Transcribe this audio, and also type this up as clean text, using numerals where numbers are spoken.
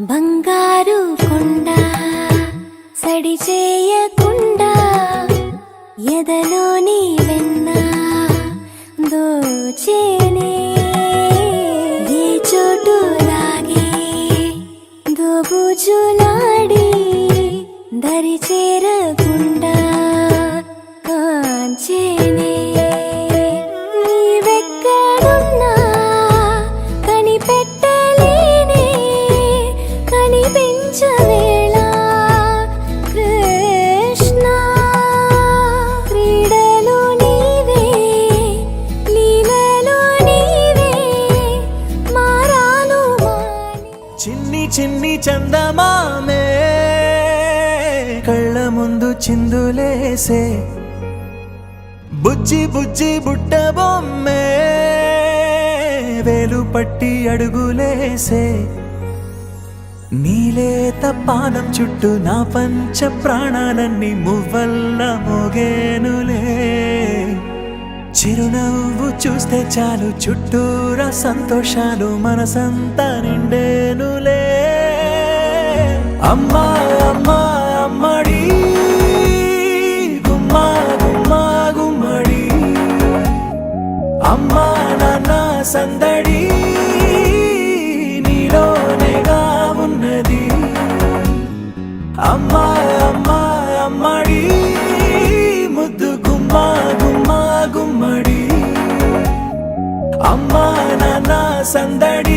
బంగారు కొండ సడి చేయకుండా ఎదలోని వెన్న దోచేనే ఏ చోటు లాగే దోబుజులాడి దరి చేరకుండా కాంచేనే నీవెక్కడున్నా కనిపెట్టలేనే కనిపించవేళ కృష్ణ క్రీడలు నీవే లీలలు నీవే మారాను చిన్ని చిన్ని చందమామే కళ్ళ ముందు చిందులేసే బుజ్జి బుజ్జి బుట్ట బొమ్మే వేలు పట్టి అడుగులేసే నీలేత పానం చుట్టూ నా పంచ ప్రాణాలన్నీ మువ్వల్ల మోగేనులే చిరునవ్వు చూస్తే చాలు చుట్టూరా సంతోషాలు మనసంతా నిండేనులే అమ్మా అమ్మా అమ్మడి గుమ్మా గుమ్మా గుమ్మడి అమ్మా నాన్న సందడి నీలోనేగా ఉన్నది అమ్మా అమ్మా అమ్మడి ముద్దు గుమ్మా గుమ్మా గుమ్మడి అమ్మా నాన్న సందడి